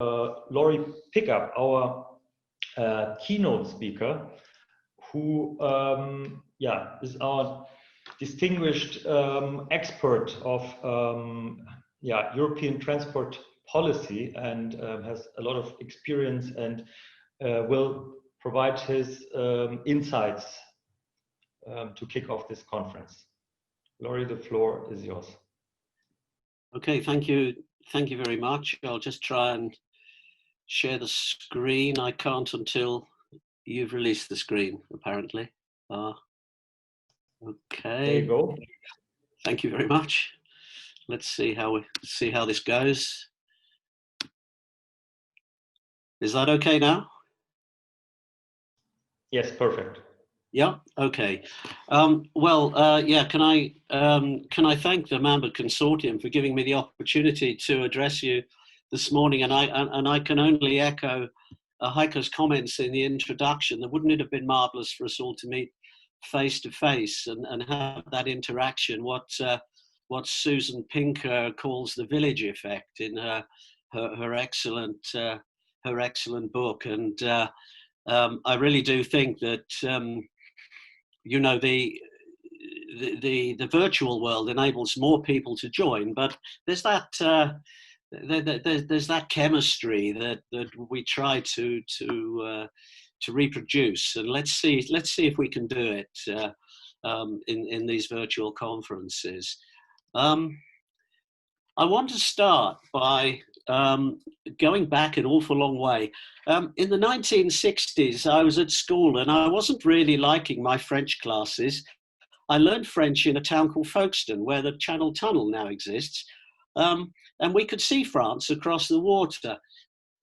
Laurie Pickup, our keynote speaker, who is our distinguished expert of European transport policy and has a lot of experience and will provide his insights to kick off this conference. Laurie, the floor is yours. Okay, thank you. Thank you very much. I'll just try and share the screen. I can't until you've released the screen, apparently. Okay. There you go. Thank you very much. Let's see how this goes. Is that okay now? Yes, perfect. Yeah. Okay. Can I thank the MAMBA Consortium for giving me the opportunity to address you this morning, and I can only echo Heiko's comments in the introduction. That wouldn't it have been marvelous for us all to meet face to face and have that interaction? What Susan Pinker calls the village effect in her excellent book, and I really do think that the virtual world enables more people to join, but there's that there's that chemistry that we try to reproduce, and let's see if we can do it in these virtual conferences. I want to start by going back an awful long way. In the 1960s, I was at school and I wasn't really liking my French classes. I learned French in a town called Folkestone, where the Channel Tunnel now exists. And we could see France across the water,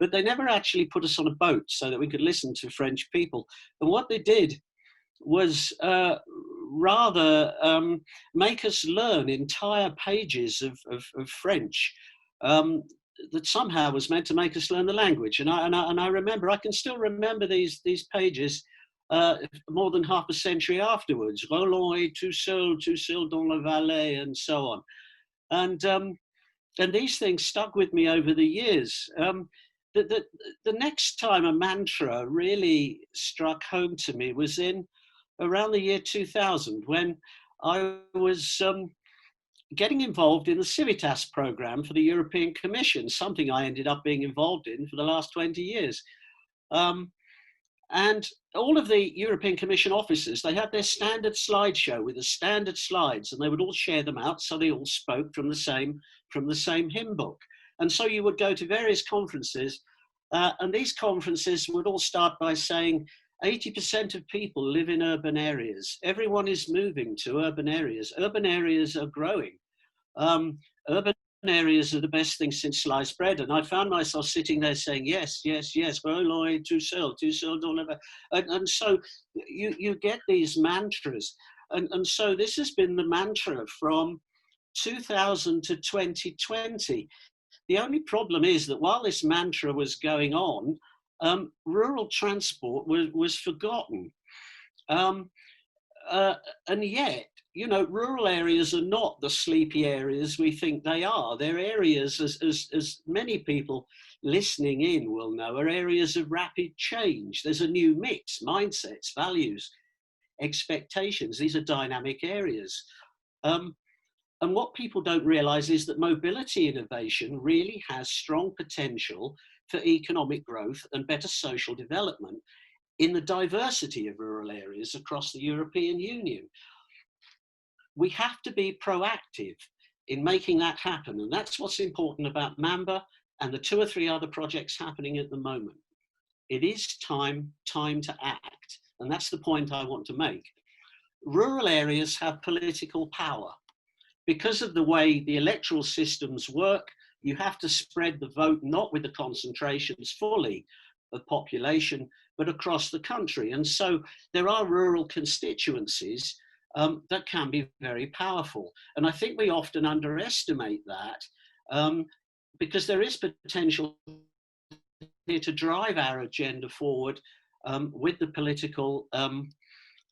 but they never actually put us on a boat so that we could listen to French people. And what they did was rather make us learn entire pages of French that somehow was meant to make us learn the language. And I remember, I can still remember these pages more than half a century afterwards. Roland est tout seul dans la vallée, and so on. And these things stuck with me over the years. The next time a mantra really struck home to me was in around the year 2000, when I was getting involved in the Civitas program for the European Commission, something I ended up being involved in for the last 20 years. And all of the European Commission officers, they had their standard slideshow with the standard slides, and they would all share them out so they all spoke from the same hymn book. And so you would go to various conferences, and these conferences would all start by saying 80% of people live in urban areas. Everyone is moving to urban areas. Urban areas are growing. Urban areas are the best thing since sliced bread. And I found myself sitting there saying, yes, yes, yes, tout seul, don't ever. And so you get these mantras. And so this has been the mantra from 2000 to 2020. The only problem is that while this mantra was going on, rural transport was forgotten. And yet, rural areas are not the sleepy areas we think they are. They're areas, as many people listening in will know, are areas of rapid change. There's a new mix, mindsets, values, expectations. These are dynamic areas. And what people don't realize is that mobility innovation really has strong potential for economic growth and better social development in the diversity of rural areas across the European Union. We have to be proactive in making that happen, and that's what's important about MAMBA and the 2 or 3 other projects happening at the moment. It is time to act, and that's the point I want to make. Rural areas have political power. Because of the way the electoral systems work, you have to spread the vote not with the concentrations fully of population, but across the country. And so there are rural constituencies that can be very powerful. And I think we often underestimate that because there is potential here to drive our agenda forward with the political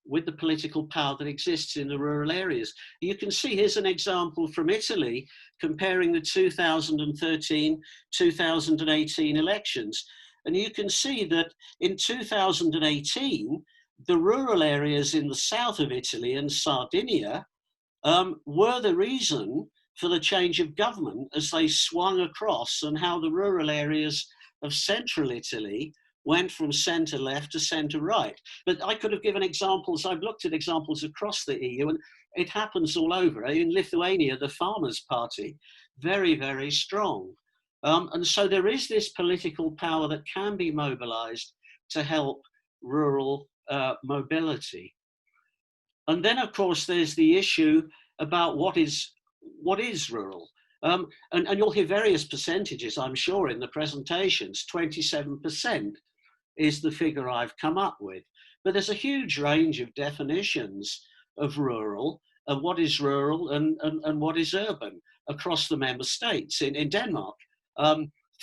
with the political power that exists in the rural areas. You can see here's an example from Italy comparing the 2013-2018 elections. And you can see that in 2018, the rural areas in the south of Italy and Sardinia were the reason for the change of government as they swung across, and how the rural areas of central Italy went from centre left to centre right. But I could have given examples. I've looked at examples across the EU, and it happens all over. In Lithuania, the Farmers' Party, very, very strong. And so there is this political power that can be mobilised to help rural mobility. And then, of course, there's the issue about what is rural. And you'll hear various percentages, I'm sure, in the presentations. 27% is the figure I've come up with. But there's a huge range of definitions of rural, of what is rural and what is urban across the member states. In Denmark,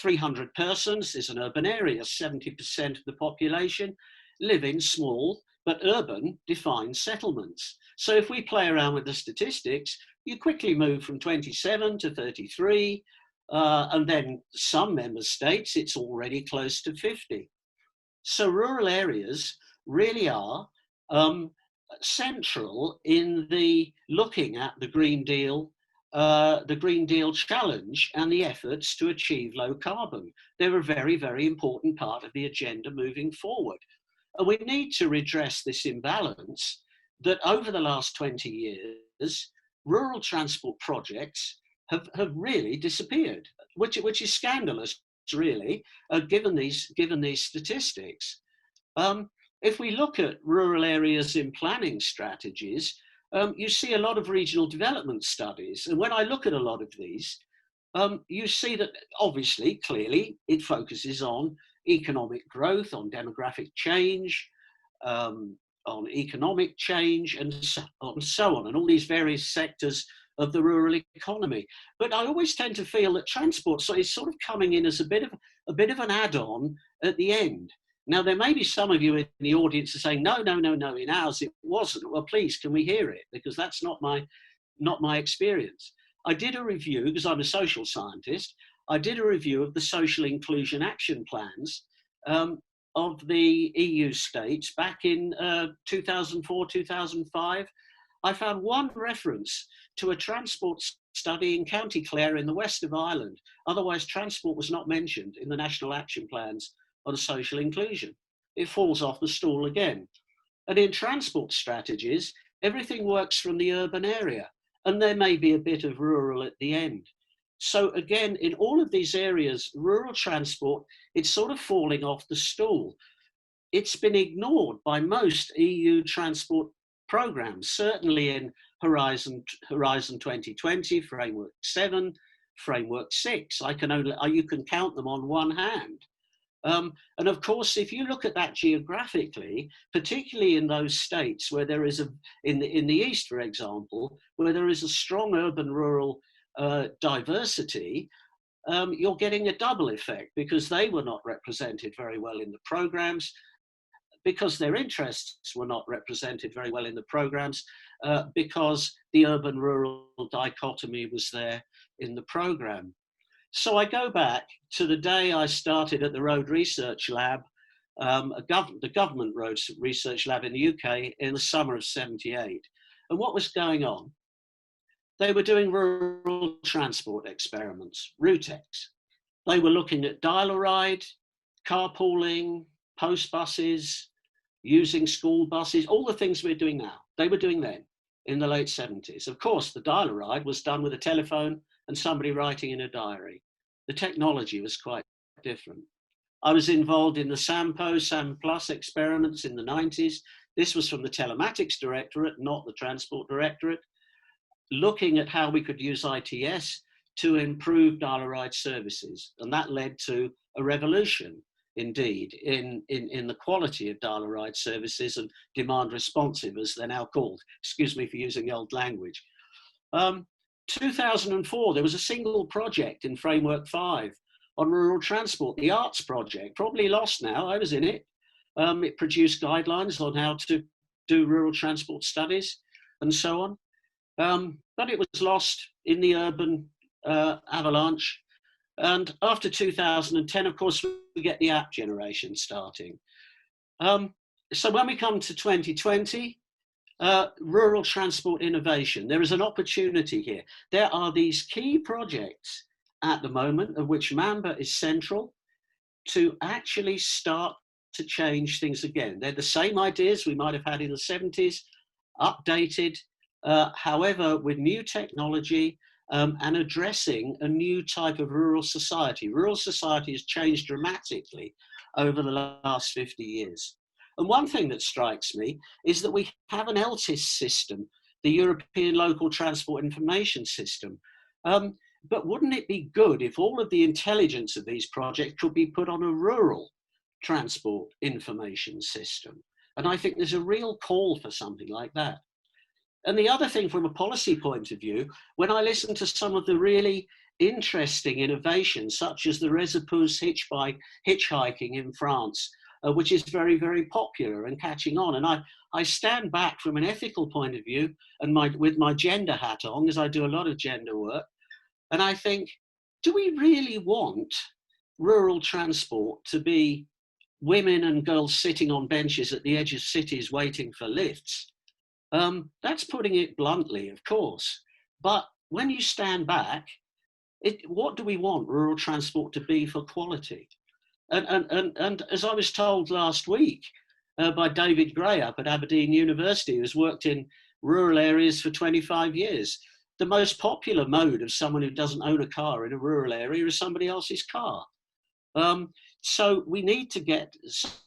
300 persons is an urban area. 70% of the population live in small but urban defined settlements. So if we play around with the statistics, you quickly move from 27 to 33, and then some member states, it's already close to 50. So rural areas really are central in the looking at the Green Deal challenge and the efforts to achieve low carbon. They're a very, very important part of the agenda moving forward. And we need to redress this imbalance that over the last 20 years, rural transport projects have really disappeared, which is scandalous, really, given these statistics. If we look at rural areas in planning strategies, you see a lot of regional development studies. And when I look at a lot of these, you see that obviously, clearly, it focuses on economic growth, on demographic change, on economic change, and so on, and all these various sectors of the rural economy. But I always tend to feel that transport is sort of coming in as a bit of an add-on at the end. Now, there may be some of you in the audience are saying, no, in ours it wasn't. Well, please, can we hear it? Because that's not my experience. I did a review, because I'm a social scientist, I did a review of the social inclusion action plans of the EU states back in 2004, 2005. I found one reference to a transport study in County Clare in the west of Ireland. Otherwise, transport was not mentioned in the national action plans on social inclusion. It falls off the stool again. And in transport strategies, everything works from the urban area, and there may be a bit of rural at the end. So again, in all of these areas, rural transport, it's sort of falling off the stool. It's been ignored by most EU transport programs, certainly in Horizon 2020, Framework 7, Framework 6. You can count them on one hand. And of course, if you look at that geographically, particularly in those states where there is in the East, for example, where there is a strong urban-rural diversity, you're getting a double effect, because they were not represented very well in the programs, because their interests were not represented very well in the programs, because the urban-rural dichotomy was there in the program. So I go back to the day I started at the Road Research Lab, the government Road Research Lab in the UK, in the summer of '78. And what was going on? They were doing rural transport experiments, RouteX. They were looking at dial-a-ride, carpooling, post buses, using school buses, all the things we're doing now. They were doing then in the late '70s. Of course, the dial-a-ride was done with a telephone and somebody writing in a diary. The technology was quite different. I was involved in the SAM Plus experiments in the '90s. This was from the Telematics Directorate, not the Transport Directorate, looking at how we could use ITS to improve dial-a-ride services. And that led to a revolution, indeed, in the quality of dial-a-ride services and demand responsive, as they're now called. Excuse me for using the old language. 2004, there was a single project in Framework 5 on rural transport, the ARTS project, probably lost now. I was in it. It produced guidelines on how to do rural transport studies and so on. But it was lost in the urban avalanche. And after 2010, of course, we get the app generation starting. So when we come to 2020, rural transport innovation, there is an opportunity here. There are these key projects at the moment, of which MAMBA is central, to actually start to change things again. They're the same ideas we might have had in the 70s, updated, however, with new technology and addressing a new type of rural society. Rural society has changed dramatically over the last 50 years. And one thing that strikes me is that we have an ELTIS system, the European Local Transport Information System. But wouldn't it be good if all of the intelligence of these projects could be put on a rural transport information system? And I think there's a real call for something like that. And the other thing from a policy point of view, when I listen to some of the really interesting innovations, such as the Résepouse hitchhiking in France, which is very, very popular and catching on. And I stand back from an ethical point of view and with my gender hat on, as I do a lot of gender work, and I think, do we really want rural transport to be women and girls sitting on benches at the edge of cities waiting for lifts? That's putting it bluntly, of course. But when you stand back, what do we want rural transport to be for quality? And as I was told last week by David Gray up at Aberdeen University, who's worked in rural areas for 25 years, the most popular mode of someone who doesn't own a car in a rural area is somebody else's car. So we need to get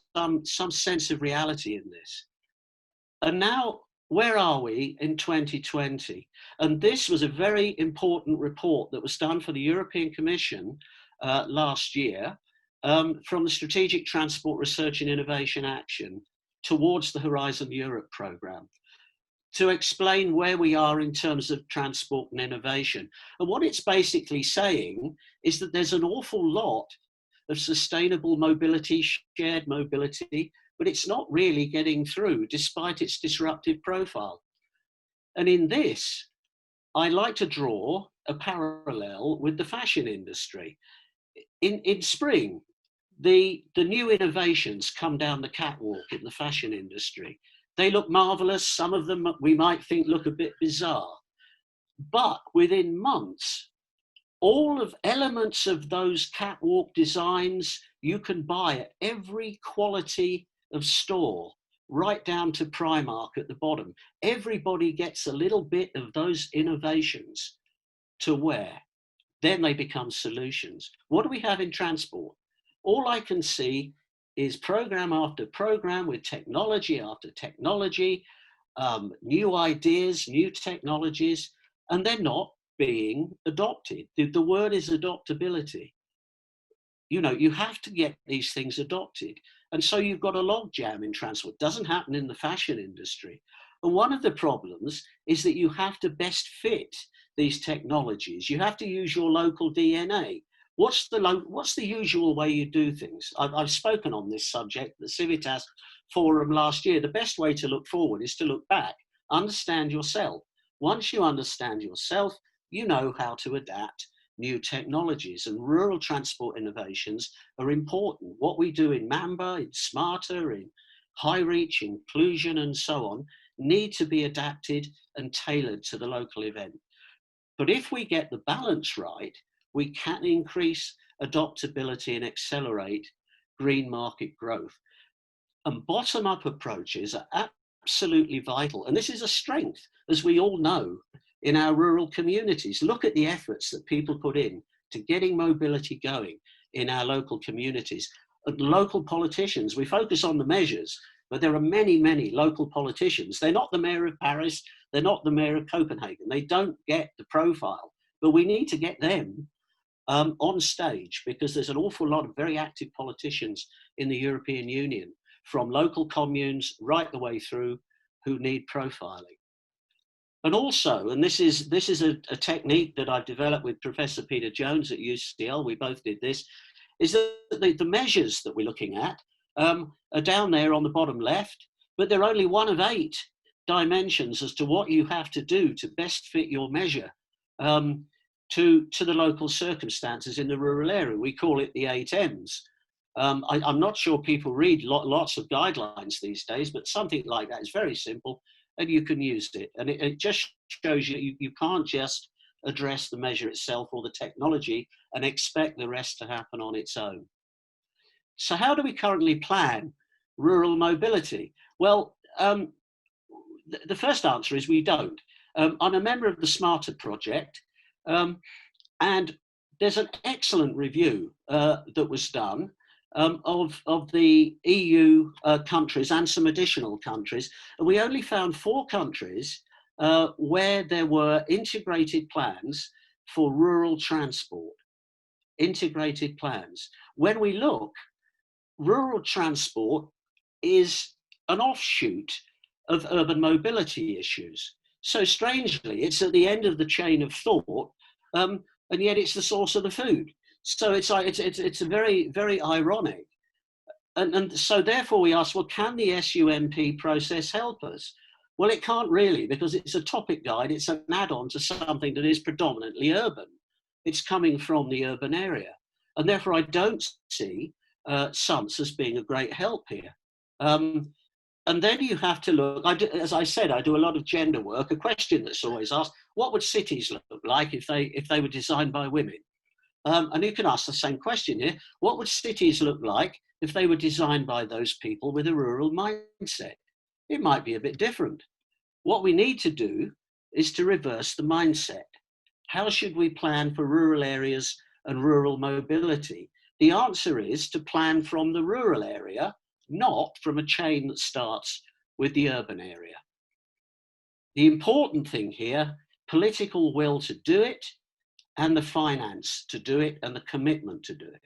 some sense of reality in this. And now, where are we in 2020? And this was a very important report that was done for the European Commission last year from the Strategic Transport Research and Innovation Action towards the Horizon Europe programme, to explain where we are in terms of transport and innovation. And what it's basically saying is that there's an awful lot of sustainable mobility, shared mobility, but it's not really getting through despite its disruptive profile. And in this, I like to draw a parallel with the fashion industry. In spring, the new innovations come down the catwalk in the fashion industry. They look marvelous. Some of them we might think look a bit bizarre. But within months, all of elements of those catwalk designs you can buy at every quality of store, right down to Primark at the bottom. Everybody gets a little bit of those innovations to wear. Then they become solutions. What do we have in transport? All I can see is program after program with technology after technology, new ideas, new technologies, and they're not being adopted. The word is adoptability. You know, you have to get these things adopted. And so you've got a logjam in transport. It doesn't happen in the fashion industry. And one of the problems is that you have to best fit these technologies. You have to use your local DNA. What's the usual way you do things? I've spoken on this subject at the Civitas Forum last year. The best way to look forward is to look back. Understand yourself. Once you understand yourself, you know how to adapt new technologies, and rural transport innovations are important. What we do in MAMBA, in SMARTA, in high reach, inclusion, and so on, need to be adapted and tailored to the local event. But if we get the balance right, we can increase adoptability and accelerate green market growth. And bottom-up approaches are absolutely vital. And this is a strength, as we all know, in our rural communities. Look at the efforts that people put in to getting mobility going in our local communities. And local politicians, we focus on the measures, but there are many, many local politicians. They're not the mayor of Paris, they're not the mayor of Copenhagen. They don't get the profile, but we need to get them on stage, because there's an awful lot of very active politicians in the European Union, from local communes right the way through, who need profiling. And also, and this is a technique that I've developed with Professor Peter Jones at UCL, we both did this, is that the measures that we're looking at are down there on the bottom left. but they're only one of 8 dimensions as to what you have to do to best fit your measure to the local circumstances in the rural area. We call it the 8 M's. I'm not sure people read lots of guidelines these days, but something like that is very simple and you can use it. And it just shows you can't just address the measure itself or the technology and expect the rest to happen on its own. So how do we currently plan rural mobility? Well, the first answer is we don't. I'm a member of the SMARTA project, and there's an excellent review that was done of the EU countries and some additional countries. And we only found 4 countries where there were integrated plans for rural transport. Integrated plans. When we look, rural transport is an offshoot of urban mobility issues. So strangely, it's at the end of the chain of thought, and yet it's the source of the food. So it's a very, very ironic. And so therefore we ask, well, can the SUMP process help us? Well, it can't really, because it's a topic guide. It's an add-on to something that is predominantly urban. It's coming from the urban area. And therefore I don't see SUMPs as being a great help here. And then you have to look, as I said, I do a lot of gender work. A question that's always asked, what would cities look like if they were designed by women? And you can ask the same question here. What would cities look like if they were designed by those people with a rural mindset? It might be a bit different. What we need to do is to reverse the mindset. How should we plan for rural areas and rural mobility? The answer is to plan from the rural area, not from a chain that starts with the urban area. The important thing here, political will to do it, and the finance to do it, and the commitment to do it.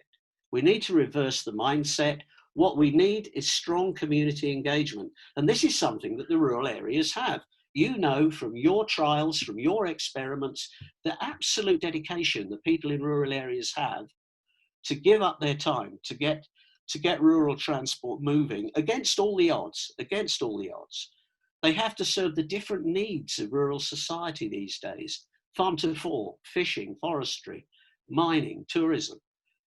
We need to reverse the mindset. What we need is strong community engagement. And this is something that the rural areas have. You know from your trials, from your experiments, the absolute dedication that people in rural areas have to give up their time to get rural transport moving against all the odds, They have to serve the different needs of rural society these days: farm to fork, fishing, forestry, mining, tourism.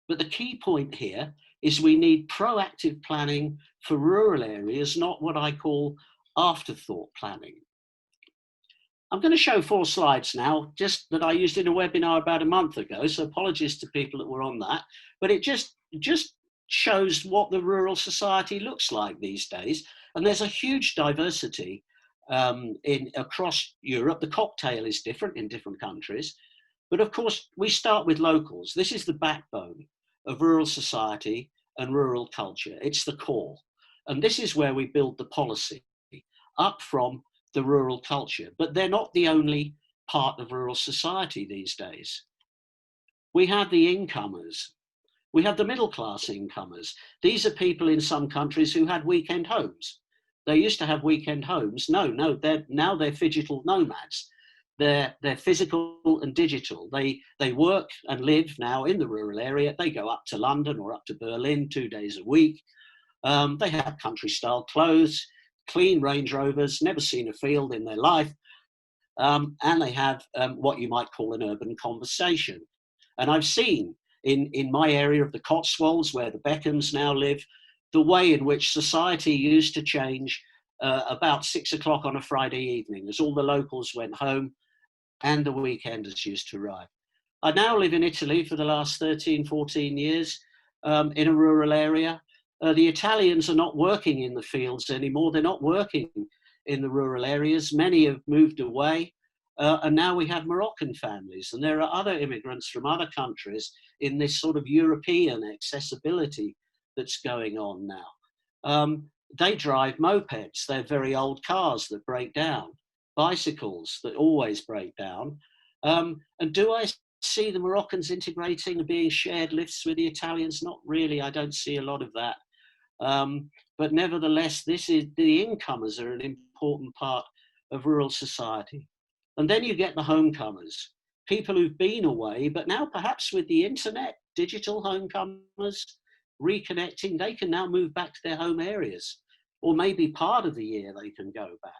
But the key point here is we need proactive planning for rural areas, not what I call afterthought planning. I'm going to show 4 slides now, just that I used in a webinar about a month ago, so apologies to people that were on that, but it just shows what the rural society looks like these days. And there's a huge diversity across Europe. The cocktail is different in different countries, but of course we start with locals. This is the backbone of rural society and rural culture. It's the core. And this is where we build the policy, up from the rural culture. But they're not the only part of rural society these days. We have the incomers. We have the middle class incomers. These are people in some countries who had weekend homes. They used to have weekend homes. No, now they're digital nomads. They're physical and digital. They work and live now in the rural area. They go up to London or up to Berlin 2 days a week. They have country style clothes, clean Range Rovers, never seen a field in their life. And they have what you might call an urban conversation. And I've seen in my area of the Cotswolds, where the Beckhams now live, the way in which society used to change about 6 o'clock on a Friday evening as all the locals went home and the weekenders used to arrive. I now live in Italy for the last 13, 14 years in a rural area. The Italians are not working in the fields anymore. They're not working in the rural areas. Many have moved away. And now we have Moroccan families, and there are other immigrants from other countries in this sort of European accessibility that's going on now. They drive mopeds. They're very old cars that break down, bicycles that always break down. And do I see the Moroccans integrating and being shared lifts with the Italians? Not really. I don't see a lot of that. But nevertheless, the incomers are an important part of rural society. And then you get the homecomers, people who've been away, but now perhaps with the internet, digital homecomers, reconnecting, they can now move back to their home areas. or maybe part of the year they can go back.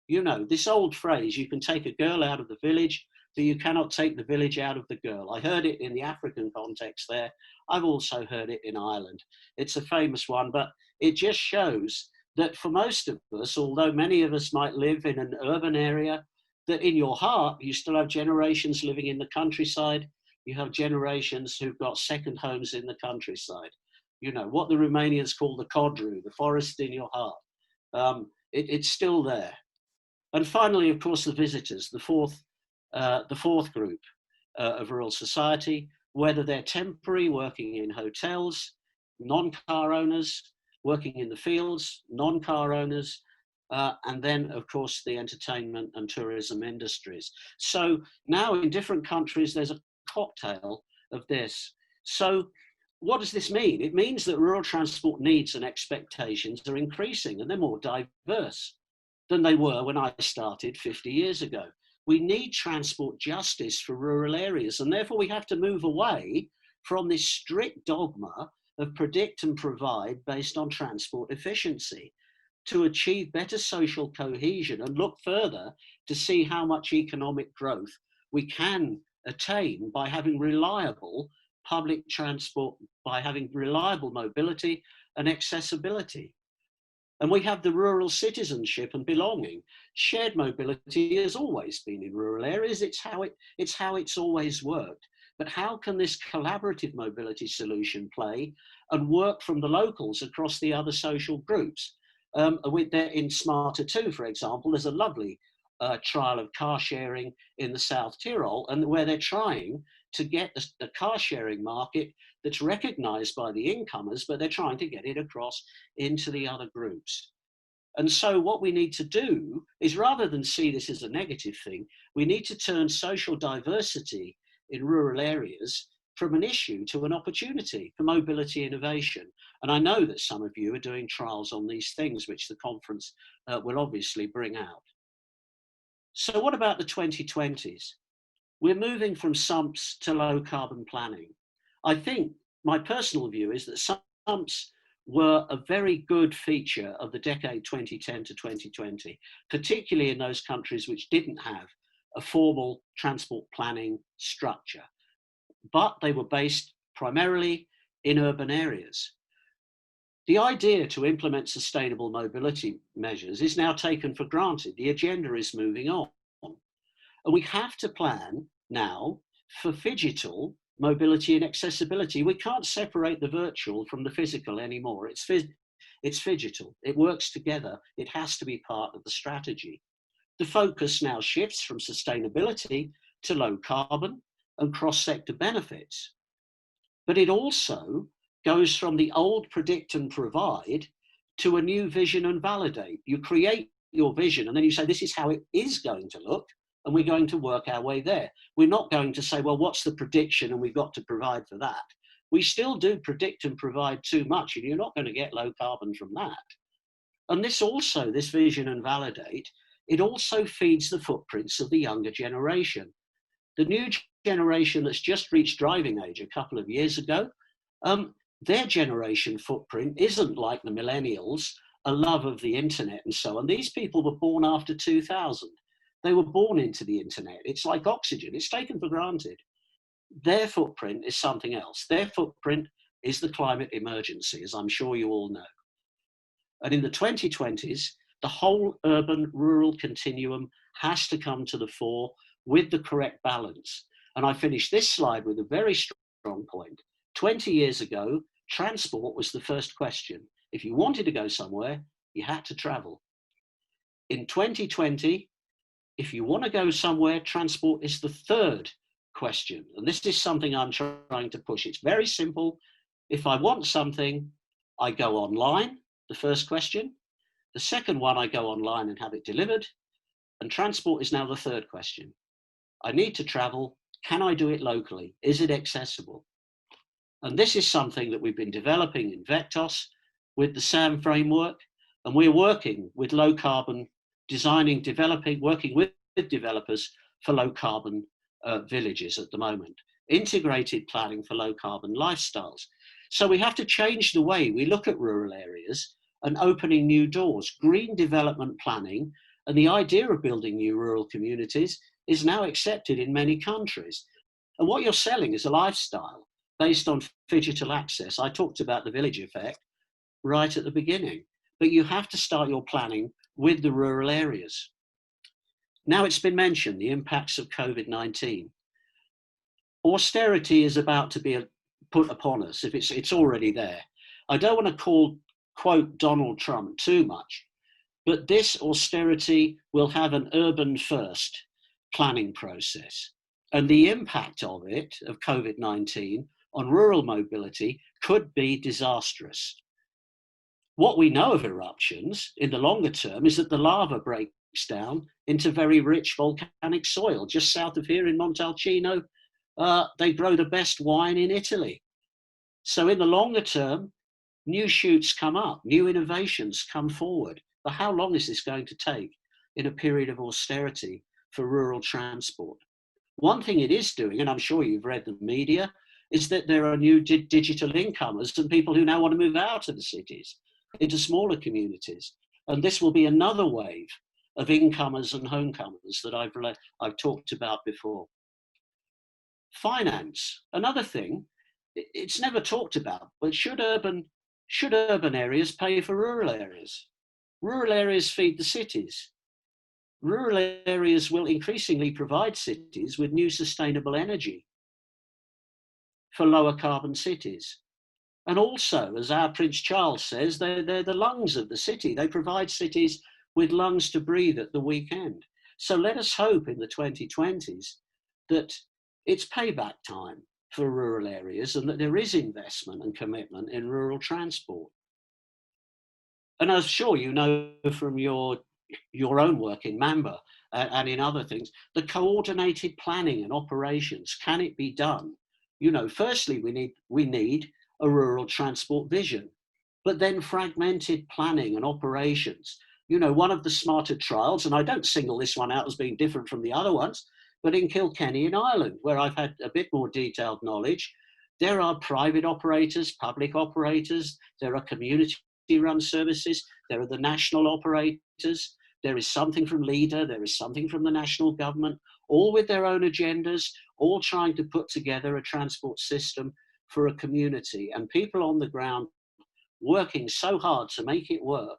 You know, this old phrase, you can take a girl out of the village, but you cannot take the village out of the girl. I heard it in the African context there. I've also heard it in Ireland. It's a famous one, but it just shows that for most of us, although many of us might live in an urban area, that in your heart, you still have generations living in the countryside. You have generations who've got second homes in the countryside. You know, what the Romanians call the codru, the forest in your heart. It's still there. And finally, of course, the visitors, the fourth group of rural society, whether they're temporary, working in hotels, non-car owners, working in the fields, non-car owners, and then, of course, the entertainment and tourism industries. So now in different countries, there's a cocktail of this. So what does this mean? It means that rural transport needs and expectations are increasing, and they're more diverse than they were when I started 50 years ago. We need transport justice for rural areas, and therefore we have to move away from this strict dogma of predict and provide based on transport efficiency to achieve better social cohesion and look further to see how much economic growth we can attain by having reliable public transport, by having reliable mobility and accessibility. And we have the rural citizenship and belonging. Shared mobility has always been in rural areas. It's how it's always worked. But how can this collaborative mobility solution play and work from the locals across the other social groups? In SMARTA 2, for example, there's a lovely trial of car sharing in the South Tyrol, and where they're trying to get the car sharing market that's recognized by the incomers, but they're trying to get it across into the other groups. And so what we need to do is, rather than see this as a negative thing, we need to turn social diversity in rural areas from an issue to an opportunity for mobility innovation. And I know that some of you are doing trials on these things, which the conference will obviously bring out. So what about the 2020s? We're moving from SUMPs to low carbon planning. I think my personal view is that SUMPs were a very good feature of the decade 2010 to 2020, particularly in those countries which didn't have a formal transport planning structure, but they were based primarily in urban areas. The idea to implement sustainable mobility measures is now taken for granted. The agenda is moving on. And we have to plan now for phygital mobility and accessibility. We can't separate the virtual from the physical anymore. It's phygital. It works together. It has to be part of the strategy. The focus now shifts from sustainability to low carbon and cross-sector benefits. But it also goes from the old predict and provide to a new vision and validate. You create your vision and then you say, this is how it is going to look, and we're going to work our way there. We're not going to say, well, what's the prediction and we've got to provide for that. We still do predict and provide too much, and you're not going to get low carbon from that. And this vision and validate, it also feeds the footprints of the younger generation. The new generation that's just reached driving age a couple of years ago, their generation footprint isn't like the millennials, a love of the internet and so on. These people were born after 2000. They were born into the internet. It's like oxygen. It's taken for granted. Their footprint is something else. Their footprint is the climate emergency, as I'm sure you all know. And in the 2020s, the whole urban-rural continuum has to come to the fore with the correct balance. And I finished this slide with a very strong point. 20 years ago, transport was the first question. If you wanted to go somewhere, you had to travel. In 2020, if you want to go somewhere, transport is the third question. And this is something I'm trying to push. It's very simple. If I want something, I go online, the first question. The second one, I go online and have it delivered. And transport is now the third question. I need to travel. Can I do it locally? Is it accessible? And this is something that we've been developing in Vectos with the SAM framework. And we're working with low carbon, working with developers for low carbon villages at the moment. Integrated planning for low carbon lifestyles. So we have to change the way we look at rural areas and opening new doors. Green development planning and the idea of building new rural communities is now accepted in many countries. And what you're selling is a lifestyle based on phygital access. I talked about the village effect right at the beginning, but you have to start your planning with the rural areas. Now, it's been mentioned, the impacts of COVID-19. Austerity is about to be put upon us. If it's already there. I don't want to quote Donald Trump too much, but this austerity will have an urban first planning process. And the impact of it, of COVID-19, on rural mobility could be disastrous. What we know of eruptions in the longer term is that the lava breaks down into very rich volcanic soil. Just south of here in Montalcino, they grow the best wine in Italy. So in the longer term, new shoots come up, new innovations come forward. But how long is this going to take in a period of austerity for rural transport? One thing it is doing, and I'm sure you've read the media, is that there are new digital incomers and people who now want to move out of the cities into smaller communities. And this will be another wave of incomers and homecomers that I've talked about before. Finance, another thing, it's never talked about, but should urban areas pay for rural areas? Rural areas feed the cities. Rural areas will increasingly provide cities with new sustainable energy for lower carbon cities. And also, as our Prince Charles says, they're the lungs of the city. They provide cities with lungs to breathe at the weekend. So let us hope in the 2020s that it's payback time for rural areas and that there is investment and commitment in rural transport. And I'm sure you know from your own work in MAMBA and in other things, the coordinated planning and operations, can it be done? You know, firstly, we need a rural transport vision, but then fragmented planning and operations. You know, one of the SMARTA trials, and I don't single this one out as being different from the other ones, but in Kilkenny in Ireland, where I've had a bit more detailed knowledge, there are private operators, public operators, there are community-run services, there are the national operators, there is something from LEADER, there is something from the national government, all with their own agendas, all trying to put together a transport system for a community, and people on the ground working so hard to make it work,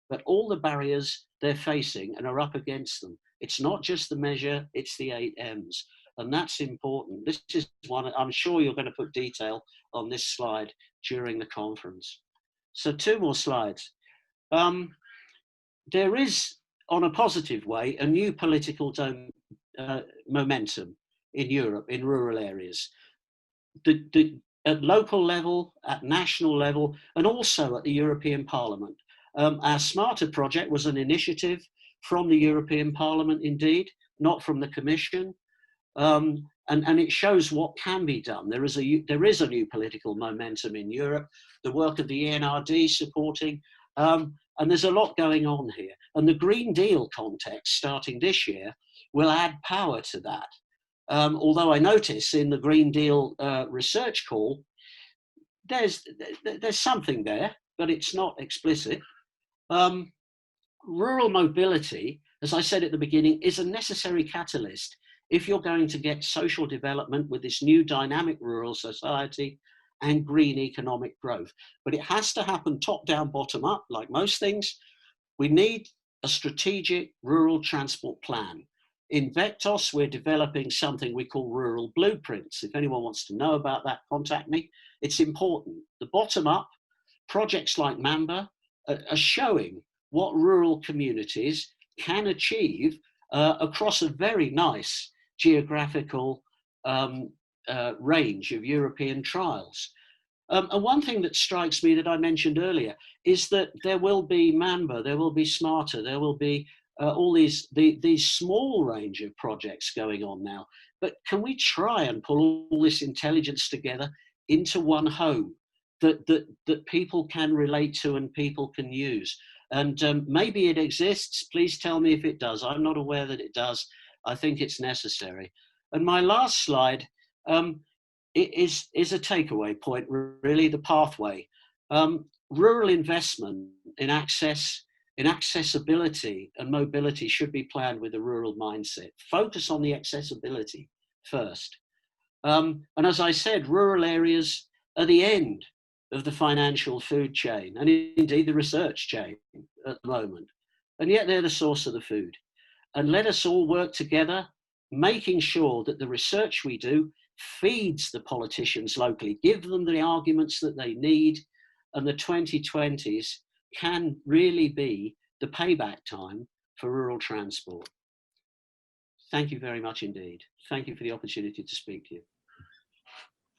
but all the barriers they're facing and are up against them. It's not just the measure, it's the 8 M's. And that's important. This is one, I'm sure you're going to put detail on this slide during the conference. So 2 more slides. There is, on a positive way, a new political momentum in Europe, in rural areas. At local level, at national level, and also at the European Parliament. Our SMARTA project was an initiative from the European Parliament, indeed, not from the Commission. And it shows what can be done. There is a new political momentum in Europe, the work of the ENRD supporting, and there's a lot going on here. And the Green Deal context starting this year will add power to that. Although I notice in the Green Deal research call, there's something there, but it's not explicit. Rural mobility, as I said at the beginning, is a necessary catalyst if you're going to get social development with this new dynamic rural society and green economic growth. But it has to happen top down, bottom up, like most things. We need a strategic rural transport plan. In Vectos, we're developing something we call rural blueprints. If anyone wants to know about that, contact me. It's important. The bottom up, projects like MAMBA are showing what rural communities can achieve across a very nice geographical range of European trials. And one thing that strikes me that I mentioned earlier is that there will be MAMBA, there will be SMARTA, there will be all these small range of projects going on now. But can we try and pull all this intelligence together into one home that people can relate to and people can use? And maybe it exists. Please tell me if it does. I'm not aware that it does. I think it's necessary. And my last slide is a takeaway point, really, the pathway. rural investment in accessibility and mobility should be planned with a rural mindset. Focus on the accessibility first. And as I said, rural areas are the end of the financial food chain, and indeed the research chain at the moment. And yet they're the source of the food. And let us all work together, making sure that the research we do feeds the politicians locally, give them the arguments that they need, and the 2020s can really be the payback time for rural transport. Thank you very much indeed. Thank you for the opportunity to speak to you.